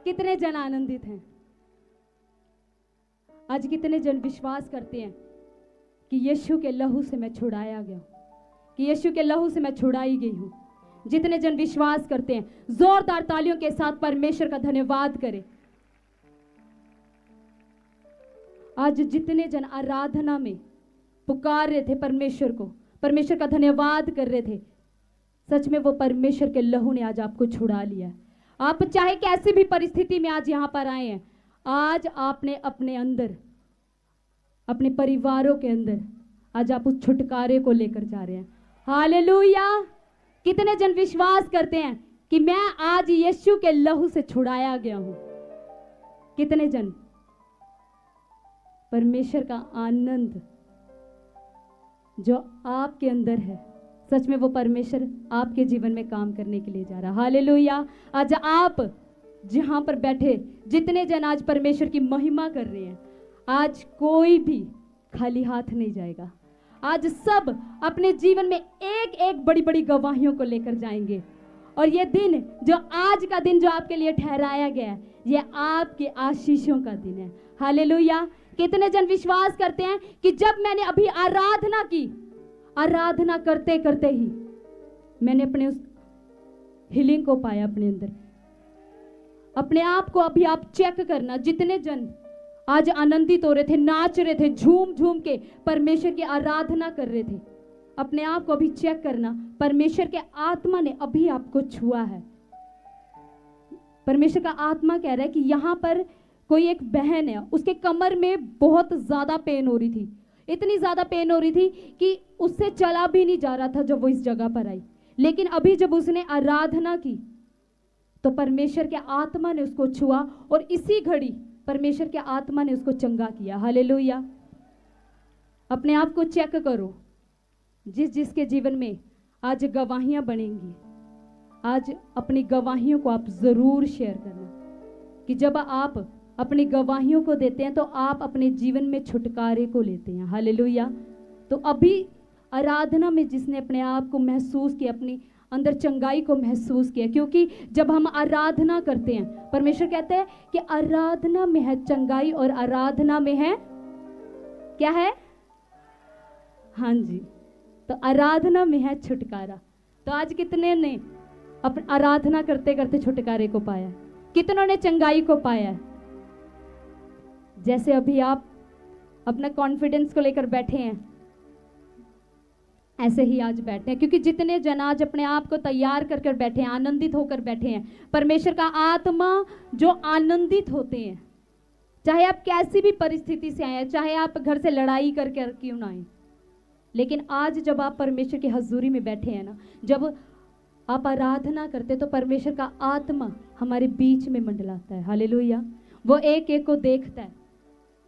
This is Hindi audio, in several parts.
कितने जन आनंदित हैं? आज कितने जन विश्वास करते हैं कि यीशु के लहू से मैं छुड़ाया गया हूं, कि यीशु के लहू से मैं छुड़ाई गई हूं? जितने जन विश्वास करते हैं, जोरदार तालियों के साथ परमेश्वर का धन्यवाद करें। आज जितने जन आराधना में पुकार रहे थे परमेश्वर को, परमेश्वर का धन्यवाद कर रहे थे, सच में वो परमेश्वर के लहू ने आज आपको छुड़ा लिया है। आप चाहे कैसी भी परिस्थिति में आज यहां पर आए हैं, आज आपने अपने अंदर, अपने परिवारों के अंदर आज आप उस छुटकारे को लेकर जा रहे हैं। हालेलुया। कितने जन विश्वास करते हैं कि मैं आज यीशु के लहू से छुड़ाया गया हूं? कितने जन? परमेश्वर का आनंद जो आपके अंदर है, सच में वो परमेश्वर आपके जीवन में काम करने के लिए जा रहा है। हालेलुया। आज आप जहां पर बैठे जितने जन आज परमेश्वर की महिमा कर रहे हैं, आज कोई भी खाली हाथ नहीं जाएगा। आज सब अपने जीवन में एक एक बड़ी बड़ी गवाहियों को लेकर जाएंगे। और ये दिन, जो आज का दिन जो आपके लिए ठहराया गया है, ये आपके आशीषों का दिन है। हालेलुया। कितने जन विश्वास करते हैं कि जब मैंने अभी आराधना की, आराधना करते करते ही मैंने अपने उस हीलिंग को पाया अपने अंदर। अपने आप को अभी आप चेक करना, जितने जन आज आनंदित हो रहे थे, नाच रहे थे, झूम झूम के परमेश्वर की आराधना कर रहे थे, अपने आप को अभी चेक करना। परमेश्वर के आत्मा ने अभी आपको छुआ है। परमेश्वर का आत्मा कह रहा है कि यहां पर कोई एक बहन है, उसके कमर में बहुत ज्यादा पेन हो रही थी, इतनी ज्यादा पेन हो रही थी कि उससे चला भी नहीं जा रहा था जब वो इस जगह पर आई। लेकिन अभी जब उसने आराधना की तो परमेश्वर के आत्मा ने उसको छुआ और इसी घड़ी परमेश्वर के आत्मा ने उसको चंगा किया। हालेलुया। अपने आप को चेक करो। जिसके जीवन में आज गवाहियां बनेंगी, आज अपनी गवाहियों को आप जरूर शेयर करना कि जब आप अपनी गवाहियों को देते हैं तो आप अपने जीवन में छुटकारे को लेते हैं। हालेलुया। तो अभी आराधना में जिसने अपने आप को महसूस किया, अपनी अंदर चंगाई को महसूस किया, क्योंकि जब हम आराधना करते हैं, परमेश्वर कहते हैं कि आराधना में है चंगाई और आराधना में है क्या है? हाँ जी, तो आराधना में है छुटकारा। तो आज कितने ने अपनी आराधना करते करते छुटकारे को पाया? कितनों ने चंगाई को पाया? जैसे अभी आप अपना कॉन्फिडेंस को लेकर बैठे हैं, ऐसे ही आज बैठे हैं, क्योंकि जितने जन आज अपने आप को तैयार कर कर बैठे हैं, आनंदित होकर बैठे हैं, परमेश्वर का आत्मा जो आनंदित होते हैं, चाहे आप कैसी भी परिस्थिति से आए हैं, चाहे आप घर से लड़ाई करके क्यों ना आए, लेकिन आज जब आप परमेश्वर की हजूरी में बैठे हैं ना, जब आप आराधना करते तो परमेश्वर का आत्मा हमारे बीच में मंडलाता है। हालेलुया। वो एक एक को देखता है,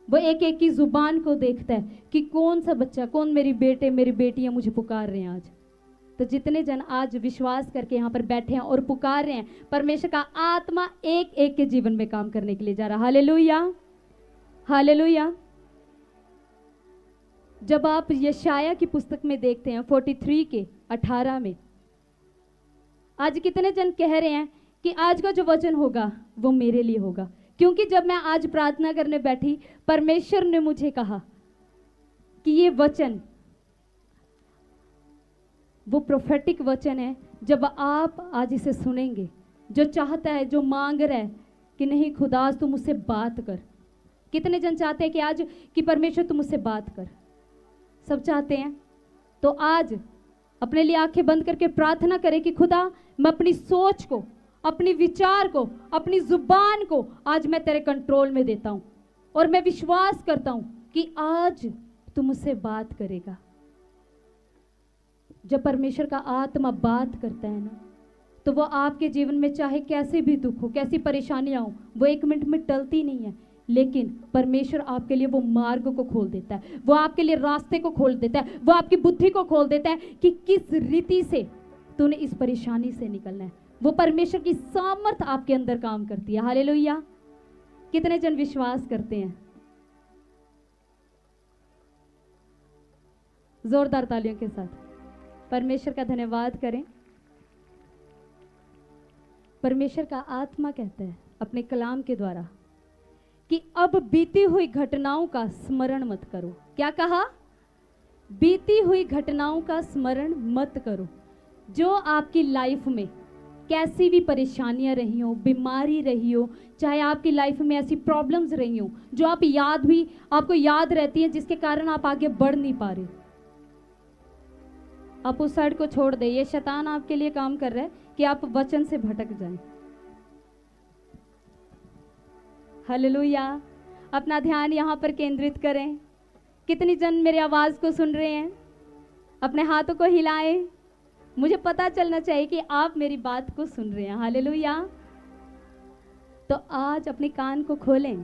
वो एक एक की जुबान को देखता है कि कौन सा बच्चा, कौन मेरी बेटे मेरी बेटियां मुझे पुकार रहे हैं आज। तो जितने जन आज विश्वास करके यहाँ पर बैठे हैं और पुकार रहे हैं, परमेश्वर का आत्मा एक एक के जीवन में काम करने के लिए जा रहा है। हालेलुया। हालेलुया। जब आप यशाया की पुस्तक में देखते हैं 43 के 18 में, आज कितने जन कह रहे हैं कि आज का जो वचन होगा वो मेरे लिए होगा, क्योंकि जब मैं आज प्रार्थना करने बैठी, परमेश्वर ने मुझे कहा कि ये वचन वो प्रोफेटिक वचन है। जब आप आज इसे सुनेंगे, जो चाहता है, जो मांग रहा है कि नहीं खुदा तू मुझसे बात कर। कितने जन चाहते हैं कि आज कि परमेश्वर तू मुझसे बात कर? सब चाहते हैं। तो आज अपने लिए आंखें बंद करके प्रार्थना करें कि खुदा, मैं अपनी सोच को, अपनी विचार को, अपनी जुबान को आज मैं तेरे कंट्रोल में देता हूं और मैं विश्वास करता हूं कि आज तू मुझसे बात करेगा। जब परमेश्वर का आत्मा बात करता है ना, तो वो आपके जीवन में चाहे कैसे भी दुख हो, कैसी परेशानियां हो, वो 1 मिनट में टलती नहीं है, लेकिन परमेश्वर आपके लिए वो मार्ग को खोल देता है, वो आपके लिए रास्ते को खोल देता है, वो आपकी बुद्धि को खोल देता है कि किस रीति से तूने इस परेशानी से निकलना है। वो परमेश्वर की सामर्थ आपके अंदर काम करती है। हालेलुया। कितने जन विश्वास करते हैं? जोरदार तालियों के साथ परमेश्वर का धन्यवाद करें। परमेश्वर का आत्मा कहता है अपने कलाम के द्वारा कि अब बीती हुई घटनाओं का स्मरण मत करो। क्या कहा? बीती हुई घटनाओं का स्मरण मत करो। जो आपकी लाइफ में कैसी भी परेशानियां रही हो, बीमारी रही हो, चाहे आपकी लाइफ में ऐसी प्रॉब्लम्स रही हो जो आपको याद रहती है, जिसके कारण आप आगे बढ़ नहीं पा रहे, आप उस साइड को छोड़ दे। ये शैतान आपके लिए काम कर रहा है कि आप वचन से भटक जाएं। हालेलुया। अपना ध्यान यहाँ पर केंद्रित करें। कितनी जन मेरी आवाज को सुन रहे हैं? अपने हाथों को हिलाएं। मुझे पता चलना चाहिए कि आप मेरी बात को सुन रहे हैं। हालेलुया। तो आज अपने कान को खोलें।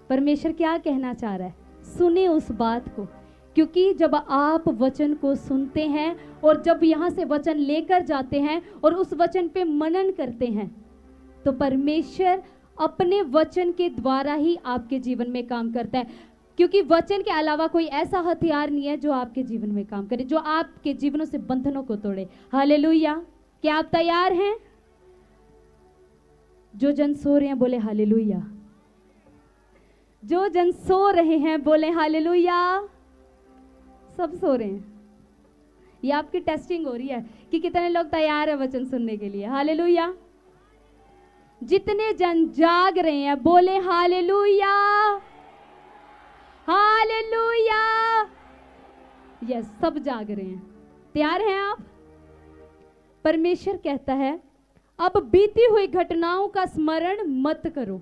परमेश्वर क्या कहना चाह रहा है, सुने उस बात को। क्योंकि जब आप वचन को सुनते हैं और जब यहाँ से वचन लेकर जाते हैं और उस वचन पे मनन करते हैं, तो परमेश्वर अपने वचन के द्वारा ही आपके जीवन में काम करता है। क्योंकि वचन के अलावा कोई ऐसा हथियार नहीं है जो आपके जीवन में काम करे, जो आपके जीवनों से बंधनों को तोड़े। हालेलुया। क्या आप तैयार हैं? जो जन सो रहे हैं बोले हालेलुया। जो जन सो रहे हैं बोले हालेलुया। सब सो रहे हैं। ये आपकी टेस्टिंग हो रही है कि कितने लोग तैयार है वचन सुनने के लिए। हालेलुया। जितने जन जाग रहे हैं बोले हालेलुया, हालेलुया। यस, सब जाग रहे हैं। तैयार हैं आप? परमेश्वर कहता है अब बीती हुई घटनाओं का स्मरण मत करो।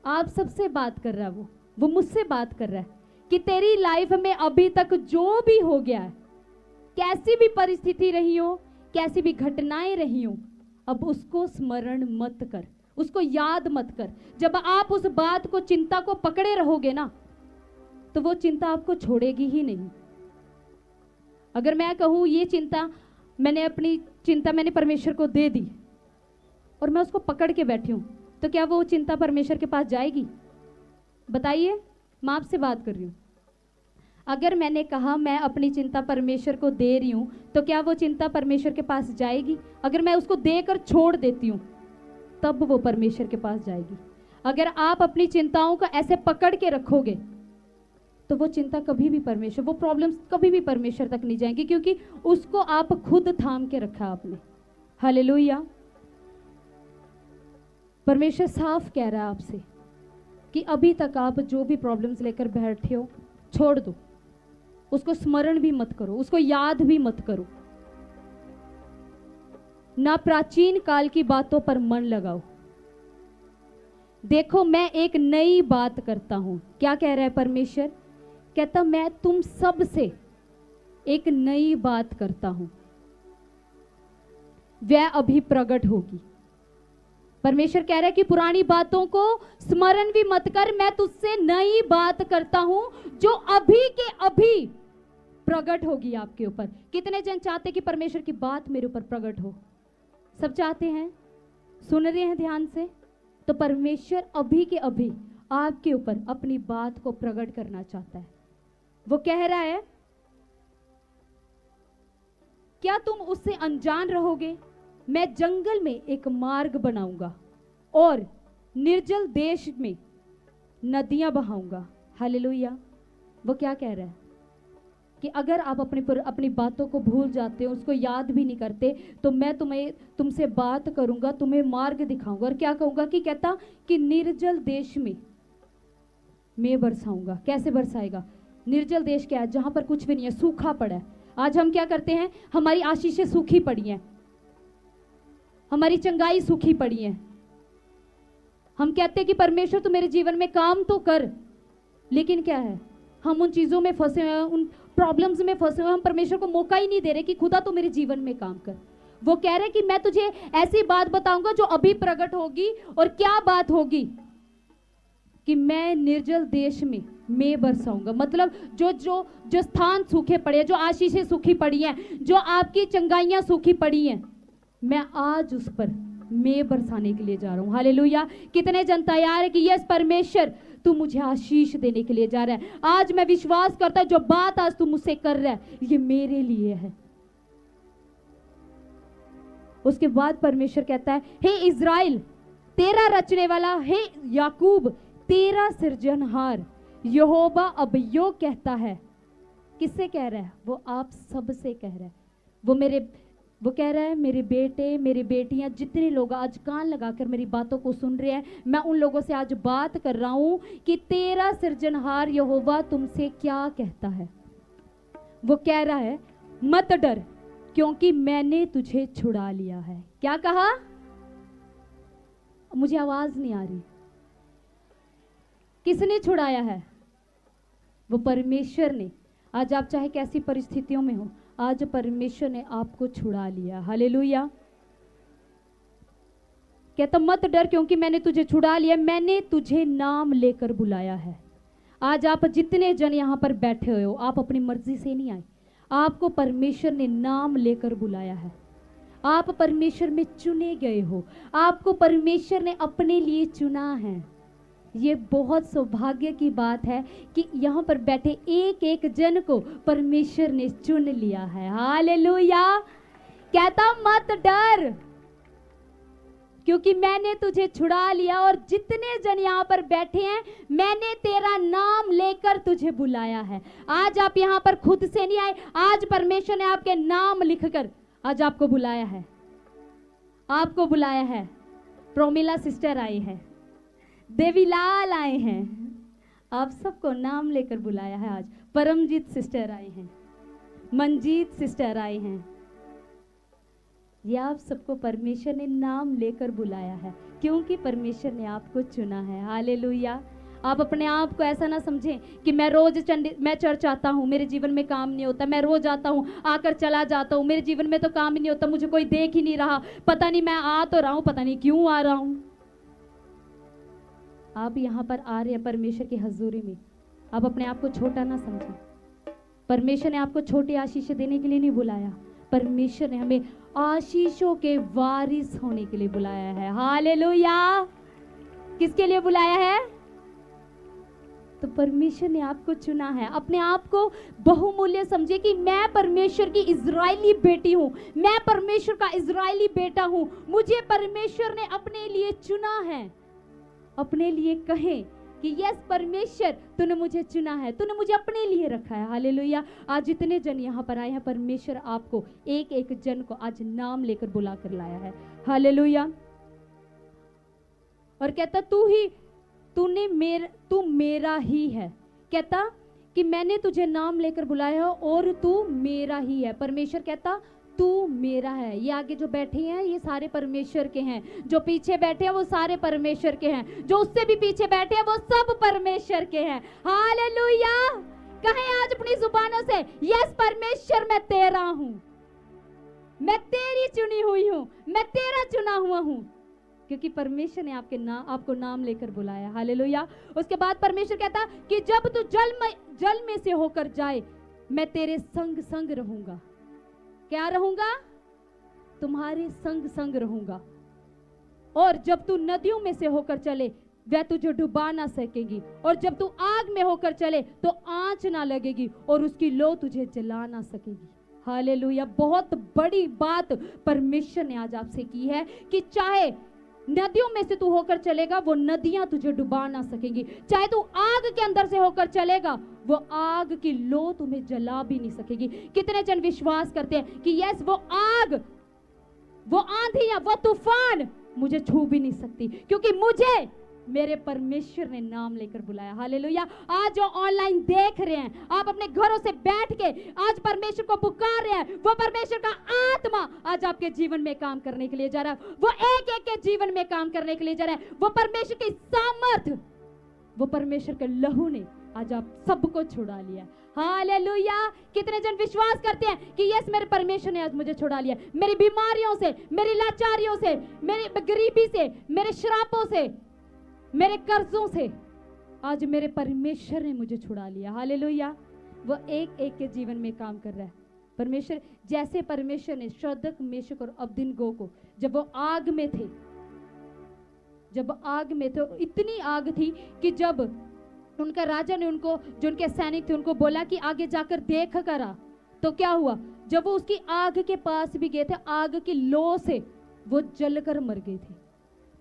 आप सबसे बात कर रहा है, वो मुझसे बात कर रहा है कि तेरी लाइफ में अभी तक जो भी हो गया है, कैसी भी परिस्थिति रही हो, कैसी भी घटनाएं रही हो, अब उसको स्मरण मत कर, उसको याद मत कर। जब आप उस बात को, चिंता को पकड़े रहोगे ना, तो वो चिंता आपको छोड़ेगी ही नहीं। अगर मैं कहूं ये चिंता, अपनी चिंता मैंने परमेश्वर को दे दी और मैं उसको पकड़ के बैठी हूं, तो क्या वो चिंता परमेश्वर के पास जाएगी? बताइए, मैं आपसे बात कर रही हूं। अगर मैंने कहा मैं अपनी चिंता परमेश्वर को दे रही हूं, तो क्या वो चिंता परमेश्वर के पास जाएगी? अगर मैं उसको देकर छोड़ देती हूं, तब वो परमेश्वर के पास जाएगी। अगर आप अपनी चिंताओं को ऐसे पकड़ के रखोगे, तो वो चिंता कभी भी परमेश्वर, वो प्रॉब्लम्स कभी भी परमेश्वर तक नहीं जाएंगी, क्योंकि उसको आप खुद थाम के रखा आपने। हालेलुया। परमेश्वर साफ कह रहा है आपसे कि अभी तक आप जो भी प्रॉब्लम्स लेकर बैठे हो, छोड़ दो। उसको स्मरण भी मत करो, उसको याद भी मत करो। ना प्राचीन काल की बातों पर मन लगाओ। देखो मैं एक नई बात करता हूं। क्या कह रहा है परमेश्वर? कहता मैं तुम सब से एक नई बात करता हूं, वह अभी प्रकट होगी। परमेश्वर कह रहा है कि पुरानी बातों को स्मरण भी मत कर, मैं तुझसे नई बात करता हूं जो अभी के अभी प्रकट होगी आपके ऊपर। कितने जन चाहते कि परमेश्वर की बात मेरे ऊपर प्रकट हो? सब चाहते हैं। सुन रहे हैं ध्यान से? तो परमेश्वर अभी के अभी आपके ऊपर अपनी बात को प्रकट करना चाहता है। वो कह रहा है, क्या तुम उससे अनजान रहोगे? मैं जंगल में एक मार्ग बनाऊंगा और निर्जल देश में नदियां बहाऊंगा। हालेलुया। वो क्या कह रहा है कि अगर आप अपनी बातों को भूल जाते हो, उसको याद भी नहीं करते, तो मैं तुमसे बात करूंगा, तुम्हें मार्ग दिखाऊंगा। और क्या कहूंगा कि कहता कि निर्जल देश में मैं बरसाऊंगा। कैसे बरसाएगा? निर्जल देश क्या है? जहां पर कुछ भी नहीं है, सूखा पड़ा है। आज हम क्या करते हैं? हमारी आशीषें सूखी पड़ी हैं, हमारी चंगाई सूखी पड़ी है। हम कहते हैं कि परमेश्वर तू मेरे जीवन में काम तो कर, लेकिन क्या है, हम उन चीजों में फंसे हुए हैं, उन प्रॉब्लम्स में फंसे हुए हैं। हम परमेश्वर को मौका ही नहीं दे रहे कि खुदा तो मेरे जीवन में काम कर। वो कह रहे कि मैं तुझे ऐसी बात बताऊंगा जो अभी प्रकट होगी। और क्या बात होगी? कि मैं निर्जल देश में मैं बरसाऊंगा। मतलब जो स्थान सूखे पड़े, जो आशीषें सूखी पड़ी हैं, जो आपकी चंगाइयां सूखी पड़ी हैं, मैं आज उस पर मैं बरसाने के लिए जा रहा हूं। हालेलुया। कितने जन तैयार है कि यस परमेश्वर तू मुझे आशीष देने के लिए जा रहा है? आज मैं विश्वास करता हूं जो बात आज तू मुझसे कर रहा है, ये मेरे लिए है। उसके बाद परमेश्वर कहता है, हे इज़राइल, तेरा रचने वाला है याकूब, तेरा सृजनहार यहोवा अब यो कहता है। किससे कह रहा है? वो आप सब से कह रहा है। वो कह रहा है मेरे बेटे, मेरी बेटियां, जितने लोग आज कान लगाकर मेरी बातों को सुन रहे हैं, मैं उन लोगों से आज बात कर रहा हूं कि तेरा सृजनहार यहोवा तुमसे क्या कहता है। वो कह रहा है मत डर, क्योंकि मैंने तुझे छुड़ा लिया है। क्या कहा? मुझे आवाज नहीं आ रही। किसने छुड़ाया है? वो परमेश्वर ने। आज आप चाहे कैसी परिस्थितियों में हो, आज परमेश्वर ने आपको छुड़ा लिया। हालेलुया। कहता मत डर, क्योंकि मैंने तुझे छुड़ा लिया, मैंने तुझे नाम लेकर बुलाया है। आज आप जितने जन यहां पर बैठे हुए हो, आप अपनी मर्जी से नहीं आए, आपको परमेश्वर ने नाम लेकर बुलाया है। आप परमेश्वर में चुने गए हो, आपको परमेश्वर ने अपने लिए चुना है। ये बहुत सौभाग्य की बात है कि यहाँ पर बैठे एक एक जन को परमेश्वर ने चुन लिया है। हालेलुया। कहता मत डर, क्योंकि मैंने तुझे छुड़ा लिया, और जितने जन यहाँ पर बैठे हैं, मैंने तेरा नाम लेकर तुझे बुलाया है। आज आप यहाँ पर खुद से नहीं आए, आज परमेश्वर ने आपके नाम लिखकर आज आपको बुलाया है। आपको बुलाया है। प्रोमिला सिस्टर आई है, देवीलाल आए हैं, आप सबको नाम लेकर बुलाया है। आज परमजीत सिस्टर आए हैं, मंजीत सिस्टर आए हैं। ये आप सबको परमेश्वर ने नाम लेकर बुलाया है, क्योंकि परमेश्वर ने आपको चुना है। हालेलुया। आप अपने आप को ऐसा ना समझें कि मैं रोज मैं चर्च आता हूँ, मेरे जीवन में काम नहीं होता, मैं रोज आता हूँ आकर चला जाता हूँ, मेरे जीवन में तो काम ही नहीं होता, मुझे कोई देख ही नहीं रहा, पता नहीं मैं आ तो रहा हूँ, पता नहीं क्यों आ रहा हूँ। आप यहाँ पर आ रहे हैं परमेश्वर की हजूरी में, आप अपने आप को छोटा ना समझें। परमेश्वर ने आपको छोटी आशीष देने के लिए नहीं बुलाया, परमेश्वर ने हमें आशीषों के वारिस होने के लिए बुलाया है। हालेलुया। किसके लिए बुलाया है? तो परमेश्वर ने आपको चुना है। अपने आप को बहुमूल्य समझे कि मैं परमेश्वर की इजरायली बेटी हूं, मैं परमेश्वर का इजरायली बेटा हूं, मुझे परमेश्वर ने अपने लिए चुना है। अपने लिए कहें कि यस परमेश्वर, तूने मुझे चुना है, तूने मुझे अपने लिए रखा है। हालेलुया। आज जितने जन यहाँ पर आए हैं, परमेश्वर आपको एक एक जन को आज नाम लेकर बुला कर लाया है। हालेलुया। और कहता तू मेरा ही है। कहता कि मैंने तुझे नाम लेकर बुलाया है और तू मेरा ही है। परमेश्वर कहता तू मेरा है। ये आगे जो बैठे हैं ये सारे परमेश्वर के हैं, जो पीछे बैठे हैं वो सारे परमेश्वर के हैं, जो उससे भी पीछे बैठे हैं वो सब परमेश्वर के हैं। हालेलुया। कहें आज अपनी जुबानों से, यस परमेश्वर मैं तेरा हूं, मैं तेरी चुनी हुई हूं, मैं तेरा चुना हुआ हूं, क्योंकि परमेश्वर ने आपको नाम लेकर बुलाया। हालेलुया। उसके बाद परमेश्वर कहता कि जब तू जल में से होकर जाए, मैं तेरे संग संग रहूंगा। क्या रहूंगा? तुम्हारे संग संग रहूंगा। और जब तू नदियों में से होकर चले, वह तुझे डुबा ना सकेगी, और जब तू आग में होकर चले तो आंच ना लगेगी, और उसकी लो तुझे जला ना सकेगी। हालेलुया। बहुत बड़ी बात परमेश्वर ने आज आपसे की है कि चाहे नदियों में से तू होकर चलेगा, वो नदियां तुझे डुबा ना सकेंगी। चाहे तू आग के अंदर से होकर चलेगा, वो आग की लो तुम्हें जला भी नहीं सकेगी। कितने जन विश्वास करते हैं कि यस वो आग, वो आंधियां, वो तूफान मुझे छू भी नहीं सकती, क्योंकि मुझे मेरे परमेश्वर ने नाम लेकर बुलाया। हालेलुया। आज जो ऑनलाइन देख रहे हैं, आप अपने घरों से बैठ के आज परमेश्वर को पुकार रहे हैं, वो परमेश्वर का आत्मा आज आपके जीवन में काम करने के लिए जा रहा है, वो एक एक के जीवन में काम करने के लिए जा रहा है। वो परमेश्वर की सामर्थ, वो परमेश्वर के लहू ने आज आप सबको छुड़ा लिया। हालेलुया। कितने जन विश्वास करते हैं कि यस मेरे परमेश्वर ने आज मुझे छुड़ा लिया, मेरी बीमारियों से, मेरी लाचारियों से, मेरी गरीबी से, मेरे श्रापों से, मेरे कर्जों से, आज मेरे परमेश्वर ने मुझे छुड़ा लिया। हालेलुया। वो एक एक के जीवन में काम कर रहा है परमेश्वर। जैसे परमेश्वर ने शद्रक, मेशक और अबेदनगो को जब वो आग में थे, इतनी आग थी कि जब उनका राजा ने उनको, जो उनके सैनिक थे, उनको बोला कि आगे जाकर देख कर आ, तो क्या हुआ? जब वो उसकी आग के पास भी गए थे, आग की लो से वो जलकर मर गए थे।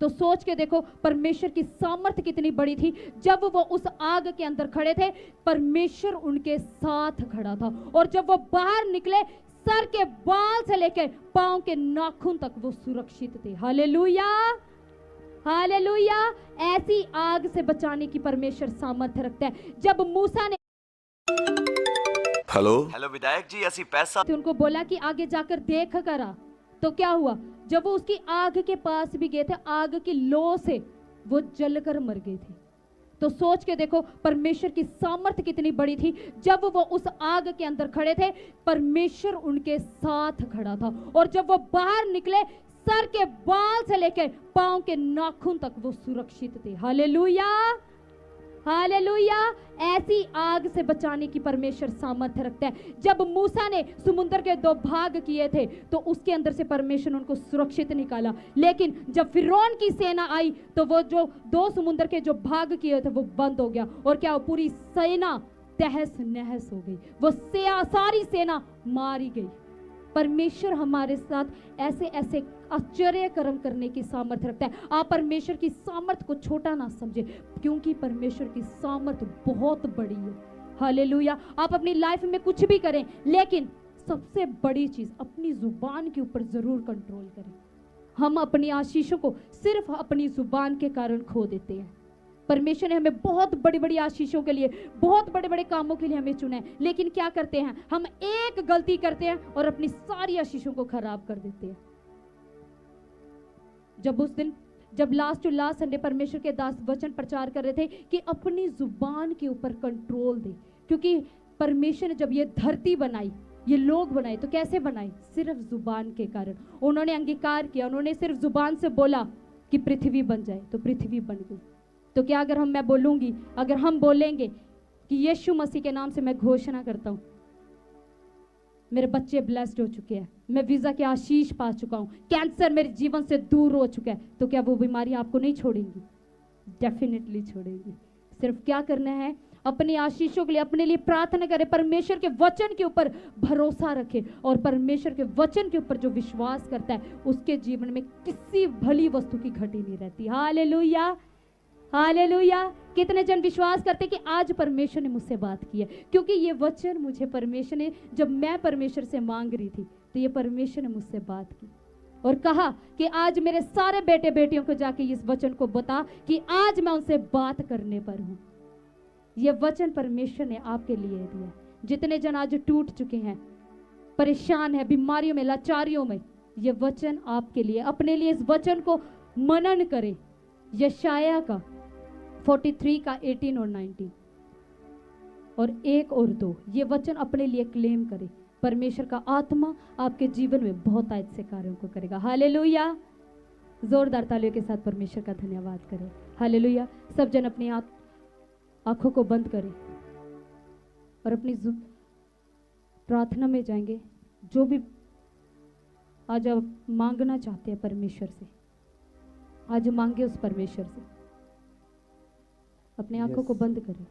तो सोच के देखो परमेश्वर की सामर्थ्य कितनी बड़ी थी। जब वो उस आग के अंदर खड़े थे, परमेश्वर उनके साथ खड़ा था, और जब वो बाहर निकले, सर के बाल से लेकर पांव के नाखून तक वो सुरक्षित थे। Hallelujah, hallelujah. ऐसी आग से बचाने की परमेश्वर सामर्थ्य रखता है। जब मूसा ने हेलो विधायक जी, असि पैसा तो उनको बोला कि आगे जाकर देख करा, तो क्या हुआ, जब वो उसकी आग के पास भी गए थे, आग की लो से वो जलकर मर गए थे। तो सोच के देखो परमेश्वर की सामर्थ्य कितनी बड़ी थी। जब वो उस आग के अंदर खड़े थे, परमेश्वर उनके साथ खड़ा था, और जब वो बाहर निकले, सर के बाल से लेकर पांव के नाखून तक वो सुरक्षित थे। Hallelujah, hallelujah. ऐसी आग से बचाने की परमेश्वर सामर्थ्य रखता है। जब मूसा ने समुद्र के 2 भाग किए थे, तो उसके अंदर से परमेश्वर उनको सुरक्षित निकाला। लेकिन जब फिरौन की सेना आई, तो वो जो 2 समुद्र के जो भाग किए थे वो बंद हो गया, और क्या हो, पूरी सेना तहस नहस हो गई, वो सारी सेना मारी गई। परमेश्वर हमारे साथ ऐसे ऐसे आश्चर्य कर्म करने की सामर्थ्य रखता है। आप परमेश्वर की सामर्थ्य को छोटा ना समझे, क्योंकि परमेश्वर की सामर्थ्य बहुत बड़ी है। हालेलुया। आप अपनी लाइफ में कुछ भी करें, लेकिन सबसे बड़ी चीज अपनी जुबान के ऊपर जरूर कंट्रोल करें। हम अपनी आशीषों को सिर्फ अपनी जुबान के कारण खो देते हैं। परमेश्वर ने हमें बहुत बड़ी बड़ी आशीषों के लिए, बहुत बड़े बड़े कामों के लिए हमें चुना है, लेकिन क्या करते हैं, हम एक गलती करते हैं और अपनी सारी आशीषों को खराब कर देते हैं। जब लास्ट संडे परमेश्वर के दास वचन प्रचार कर रहे थे कि अपनी जुबान के ऊपर कंट्रोल दे, क्योंकि परमेश्वर ने जब ये धरती बनाई, ये लोग बनाए, तो कैसे बनाए, सिर्फ जुबान के कारण। उन्होंने अंगीकार किया, उन्होंने सिर्फ जुबान से बोला कि पृथ्वी बन जाए, तो पृथ्वी बन गई। तो क्या अगर मैं बोलूंगी, अगर हम बोलेंगे कि यीशु मसीह के नाम से मैं घोषणा करता हूं, मेरे बच्चे ब्लेस्ड हो चुके हैं, मैं वीजा के आशीष पा चुका हूं, कैंसर मेरे जीवन से दूर हो चुका है, तो क्या वो बीमारी आपको नहीं छोड़ेंगी? डेफिनेटली छोड़ेगी। सिर्फ क्या करना है, अपनी आशीषों के लिए अपने लिए प्रार्थना करें, परमेश्वर के वचन के ऊपर भरोसा रखें, और परमेश्वर के वचन के ऊपर जो विश्वास करता है, उसके जीवन में किसी भली वस्तु की घटी नहीं रहती। Hallelujah, hallelujah. कितने जन विश्वास करते कि आज परमेश्वर ने मुझसे बात की है, क्योंकि ये वचन मुझे परमेश्वर ने, जब मैं परमेश्वर से मांग रही थी, तो ये परमेश्वर ने मुझसे बात की और कहा कि आज मेरे सारे बेटे बेटियों को जाके इस वचन को बता कि आज मैं उनसे बात करने पर हूं। ये वचन परमेश्वर ने आपके लिए दिया। जितने जन आज टूट चुके हैं, परेशान है, बीमारियों में, लाचारियों में, ये वचन आपके लिए। अपने लिए इस वचन को मनन करें। यशाया का 43 का 18 और 19 और 1 और 2, ये वचन अपने लिए क्लेम करें। परमेश्वर का आत्मा आपके जीवन में बहुत ऐसे कार्यों को करेगा। हालेलुया। जोरदार तालियों के साथ परमेश्वर का धन्यवाद करें। हालेलुया। सब जन अपनी आंखों को बंद करें और अपनी प्रार्थना में जाएंगे। जो भी आज आप मांगना चाहते हैं परमेश्वर से, आज मांगे उस परमेश्वर से। अपने आंखों को बंद करें।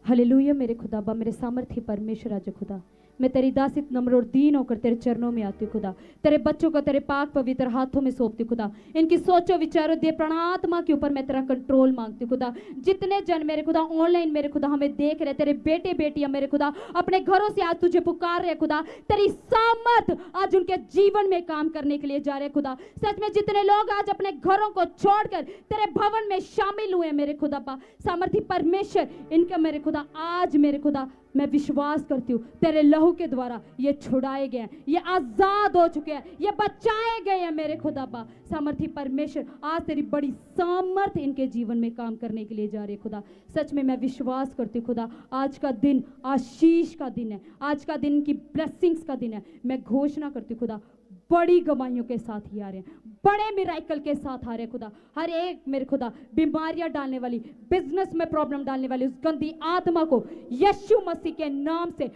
हालेलुया। मेरे खुदाबा, मेरे सामर्थ्य परमेश्वर, आज खुदा मैं तेरी दासित नम्र और दीन होकर तेरे चरणों में आती हूँ खुदा। तेरे बच्चों को तेरे पाक पवित्र हाथों में सौंपती हूँ खुदा। इनकी सोचो विचारों दे प्राणात्मा के ऊपर मैं तेरा कंट्रोल मांगती हूँ खुदा। जितने जन मेरे खुदा ऑनलाइन मेरे खुदा हमें देख रहे, तेरे बेटे बेटियां मेरे खुदा अपने घरों से आज तुझे पुकार रहे खुदा। तेरी सामर्थ आज उनके जीवन में काम करने के लिए जा रहे खुदा। सच में जितने लोग आज अपने घरों को छोड़कर तेरे भवन में शामिल हुए मेरे खुदा पा सामर्थी परमेश्वर, इनका मेरे खुदा आज मेरे खुदा मैं विश्वास करती हूँ तेरे लहू के द्वारा ये छुड़ाए गए हैं, ये आजाद हो चुके हैं, ये बचाए गए हैं मेरे खुदा पा सामर्थी परमेश्वर। आज तेरी बड़ी सामर्थ इनके जीवन में काम करने के लिए जा रही है खुदा। सच में मैं विश्वास करती हूँ खुदा, आज का दिन आशीष का दिन है, आज का दिन की ब्लेसिंग्स का दिन है। मैं घोषणा करती हूँ खुदा बड़ी गवाहियों के साथ ही आ रहे हैं, बड़े मिराइकल के साथ आ रहे हैं खुदा। हर एक मेरे खुदा बीमारियां डालने वाली, बिजनेस में प्रॉब्लम डालने वाली उस गंदी आत्मा को यीशु मसीह के नाम से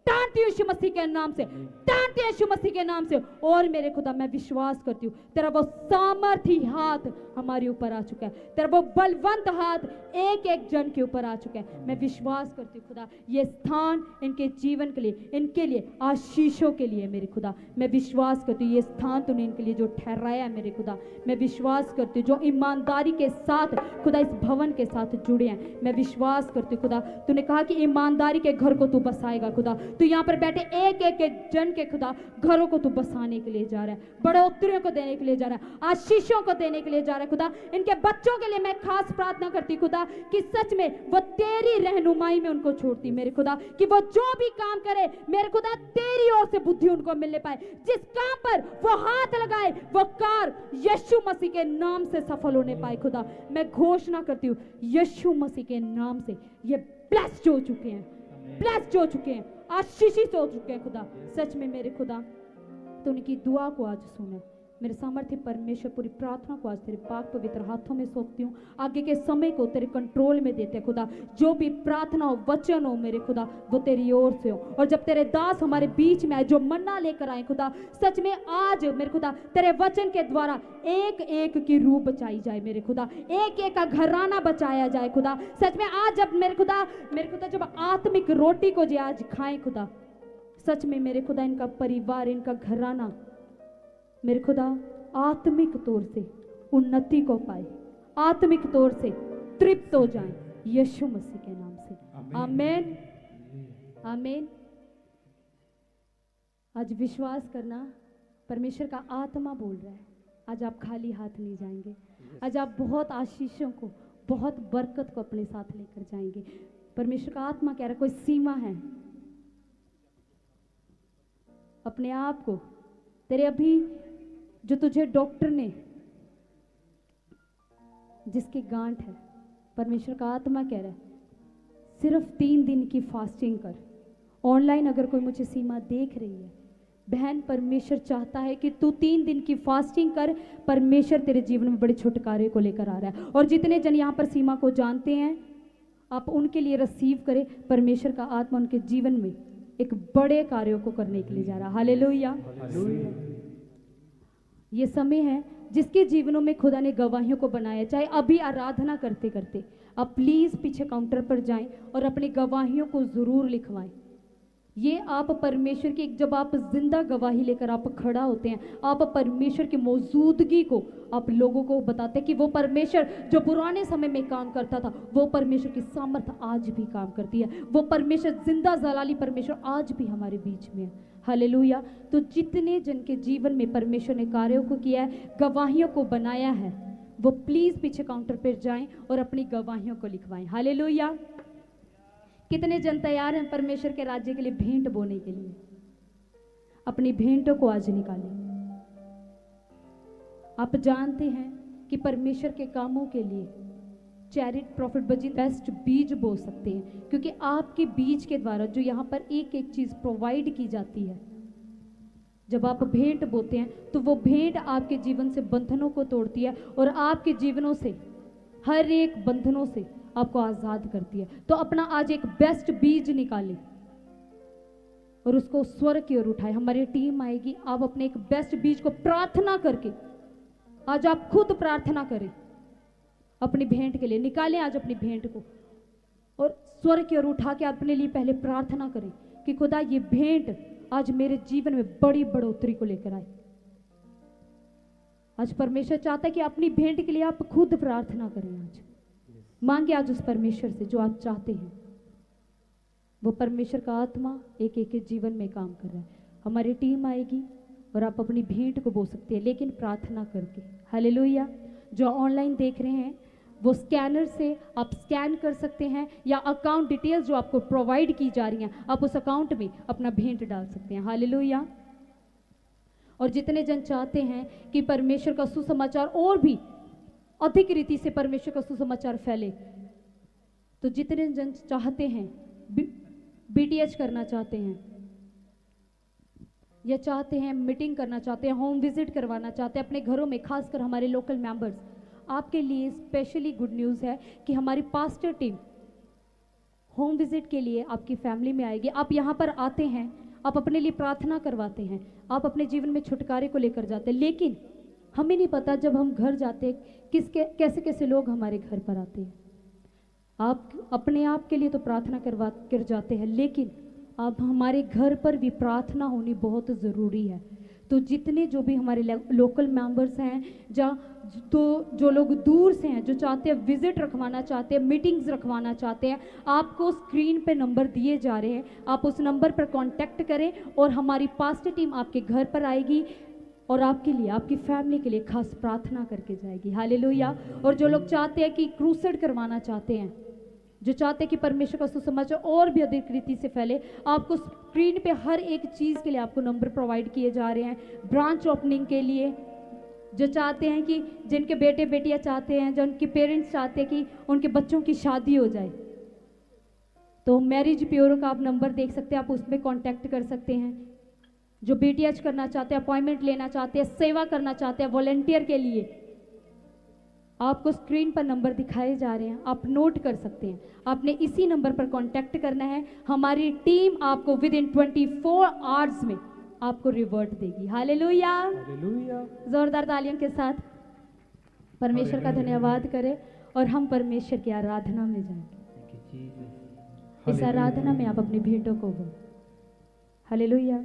डांटती हूँ यीशु मसीह के नाम से, डांटती हूँ यीशु मसीह के नाम से। और मेरे खुदा मैं विश्वास करती हूँ तेरा वो सामर्थी हाथ हमारे ऊपर आ चुका है, तेरा वो बलवंत हाथ एक एक जन के ऊपर आ चुका है। मैं विश्वास करती हूँ खुदा ये स्थान इनके जीवन के लिए, इनके लिए आशीषों के लिए मेरे खुदा मैं विश्वास करती हूँ ये स्थान तूने इनके लिए जो ठहराया है मेरे खुदा, मैं विश्वास करती हूँ जो ईमानदारी के साथ खुदा इस भवन के साथ जुड़े हैं, मैं विश्वास करती हूँ खुदा तूने कहा कि ईमानदारी के घर को तू बसाएगा खुदा। तू यहाँ पर बैठे एक एक जन के खुदा घरों को तू बसाने के लिए जा रहा है, बढ़ोतरियों को देने के लिए जा रहा है, आशीषों को देने के लिए जा रहा है खुदा। इनके बच्चों के लिए मैं खास प्रार्थना करती खुदा कि सच में वो तेरी रहनुमाई में उनको छोड़ती मेरे खुदा, कि वो जो भी काम करे मेरे खुदा तेरी ओर से बुद्धि उनको मिलने पाए, जिस काम पर वो हाथ लगाए वो कार यीशु मसीह के नाम से सफल होने पाए खुदा। मैं घोषणा करती हूँ यीशु मसीह के नाम से ये ब्लेस्ड हो चुके हैं, ब्लेस्ड हो चुके हैं, आशीषित हो चुके हैं खुदा। सच में मेरे खुदा तो उनकी दुआ को आज सुने मेरे सामर्थ्य परमेश्वर, पूरी प्रार्थना को आज तेरे पाक पवित्र हाथों में सौंपती हूँ, आगे के समय को तेरे कंट्रोल में देते हैं खुदा। जो भी प्रार्थना हो वचन हो मेरे खुदा वो तेरी ओर से हो, और जब तेरे दास हमारे बीच में आए जो मन्ना लेकर आए खुदा, सच में आज मेरे खुदा तेरे वचन के द्वारा एक एक की रूह बचाई जाए मेरे खुदा, एक एक का घराना बचाया जाए खुदा। सच में आज जब मेरे खुदा जब आत्मिक रोटी को जो आज खाएं खुदा, सच में मेरे खुदा इनका परिवार, इनका घराना मेरे खुदा आत्मिक तौर से उन्नति को पाए, आत्मिक तौर से तृप्त हो जाए यीशु मसीह के नाम से, आमीन आमीन। आज विश्वास करना परमेश्वर का आत्मा बोल रहा है, आज आप खाली हाथ नहीं जाएंगे, आज आप बहुत आशीषों को, बहुत बरकत को अपने साथ लेकर जाएंगे। परमेश्वर का आत्मा कह रहा है कोई सीमा है अपने आप को, तेरे अभी जो तुझे डॉक्टर ने जिसकी गांठ है, परमेश्वर का आत्मा कह रहा है सिर्फ 3 दिन की फास्टिंग कर। ऑनलाइन अगर कोई मुझे सीमा देख रही है बहन, परमेश्वर चाहता है कि तू 3 दिन की फास्टिंग कर, परमेश्वर तेरे जीवन में बड़े छुटकारे को लेकर आ रहा है। और जितने जन यहाँ पर सीमा को जानते हैं आप उनके लिए रिसीव करें, परमेश्वर का आत्मा उनके जीवन में एक बड़े कार्यों को करने के लिए जा रहा है। हालेलुया। ये समय है जिसके जीवनों में खुदा ने गवाहियों को बनाया, चाहे अभी आराधना करते करते आप प्लीज पीछे काउंटर पर जाएं और अपनी गवाहियों को जरूर लिखवाएं। ये आप परमेश्वर की, जब आप जिंदा गवाही लेकर आप खड़ा होते हैं, आप परमेश्वर की मौजूदगी को आप लोगों को बताते हैं कि वो परमेश्वर जो पुराने समय में काम करता था वो परमेश्वर की सामर्थ आज भी काम करती है, वो परमेश्वर जिंदा जलाली परमेश्वर आज भी हमारे बीच में है। हालेलुया। तो जितने जन के जीवन में परमेश्वर ने कार्यों को किया है, गवाहियों को बनाया है, वो प्लीज पीछे काउंटर पर जाएं और अपनी गवाहियों को लिखवाएं। हालेलुया। कितने जन तैयार हैं परमेश्वर के राज्य के लिए भेंट बोने के लिए? अपनी भेंटों को आज निकालें। आप जानते हैं कि परमेश्वर के कामों के लिए चैरिट प्रॉफिट बजीत बेस्ट बीज बो सकते हैं, क्योंकि आपके बीज के द्वारा जो यहाँ पर एक एक चीज प्रोवाइड की जाती है, जब आप भेंट बोते हैं तो वो भेंट आपके जीवन से बंधनों को तोड़ती है और आपके जीवनों से हर एक बंधनों से आपको आजाद करती है। तो अपना आज एक बेस्ट बीज निकालें और उसको स्वर्ग की ओर उठाए। हमारी टीम आएगी, आप अपने एक बेस्ट बीज को प्रार्थना करके आज आप खुद प्रार्थना करें अपनी भेंट के लिए, निकालें आज अपनी भेंट को और स्वर्ग की ओर उठा के अपने लिए पहले प्रार्थना करें कि खुदा ये भेंट आज मेरे जीवन में बड़ी बढ़ोतरी को लेकर आए। आज परमेश्वर चाहता है कि अपनी भेंट के लिए आप खुद प्रार्थना करें, आज मांगे आज उस परमेश्वर से जो आप चाहते हैं। वो परमेश्वर का आत्मा एक एक के जीवन में काम कर रहा है। हमारी टीम आएगी और आप अपनी भेंट को बो सकते हैं, लेकिन प्रार्थना करके। हालेलुया। जो ऑनलाइन देख रहे हैं वो स्कैनर से आप स्कैन कर सकते हैं, या अकाउंट डिटेल्स जो आपको प्रोवाइड की जा रही हैं आप उस अकाउंट में अपना भेंट डाल सकते हैं। हालेलुया। और जितने जन चाहते हैं कि परमेश्वर का सुसमाचार और भी अधिक रीति से परमेश्वर का सुसमाचार फैले, तो जितने जन चाहते हैं बीटीएच करना चाहते हैं या चाहते हैं मीटिंग करना चाहते हैं, होम विजिट करवाना चाहते हैं अपने घरों में, खासकर हमारे लोकल मेंबर्स, आपके लिए स्पेशली गुड न्यूज़ है कि हमारी पास्टर टीम होम विजिट के लिए आपकी फैमिली में आएगी। आप यहाँ पर आते हैं, आप अपने लिए प्रार्थना करवाते हैं, आप अपने जीवन में छुटकारे को लेकर जाते हैं, लेकिन हमें नहीं पता जब हम घर जाते हैं किसके कैसे कैसे लोग हमारे घर पर आते हैं। आप अपने आप के लिए तो प्रार्थना करवा कर जाते हैं, लेकिन अब हमारे घर पर भी प्रार्थना होनी बहुत ज़रूरी है। तो जितने जो भी हमारे लोकल मेंबर्स हैं, तो जो लोग दूर से हैं, जो चाहते हैं विजिट रखवाना चाहते हैं, मीटिंग्स रखवाना चाहते हैं, आपको स्क्रीन पे नंबर दिए जा रहे हैं, आप उस नंबर पर कांटेक्ट करें और हमारी पास्टर टीम आपके घर पर आएगी और आपके लिए, आपकी फैमिली के लिए खास प्रार्थना करके जाएगी। हालेलुया। और जो लोग चाहते हैं कि क्रूसेड करवाना चाहते हैं, जो चाहते हैं कि परमेश्वर का सुसमाचार और भी अधिक रीति से फैले, आपको स्क्रीन पे हर एक चीज़ के लिए आपको नंबर प्रोवाइड किए जा रहे हैं। ब्रांच ओपनिंग के लिए, जो चाहते हैं कि जिनके बेटे बेटियां चाहते हैं, जो उनके पेरेंट्स चाहते हैं कि उनके बच्चों की शादी हो जाए, तो मैरिज ब्यूरो का आप नंबर देख सकते हैं, आप उसमें कांटेक्ट कर सकते हैं। जो बीटीएच करना चाहते हैं, अपॉइंटमेंट लेना चाहते हैं, सेवा करना चाहते हैं, वॉलंटियर के लिए, आपको स्क्रीन पर नंबर दिखाए जा रहे हैं, आप नोट कर सकते हैं। आपने इसी नंबर पर कांटेक्ट करना है। हमारी टीम आपको विद इन 24 आवर्स में आपको रिवर्ट देगी। हालेलुया। हालेलुया। जोरदार तालियों के साथ परमेश्वर का धन्यवाद करें और हम परमेश्वर की आराधना में जाएंगे। इस आराधना में आप अपनी भेंटों को वो। हालेलुया।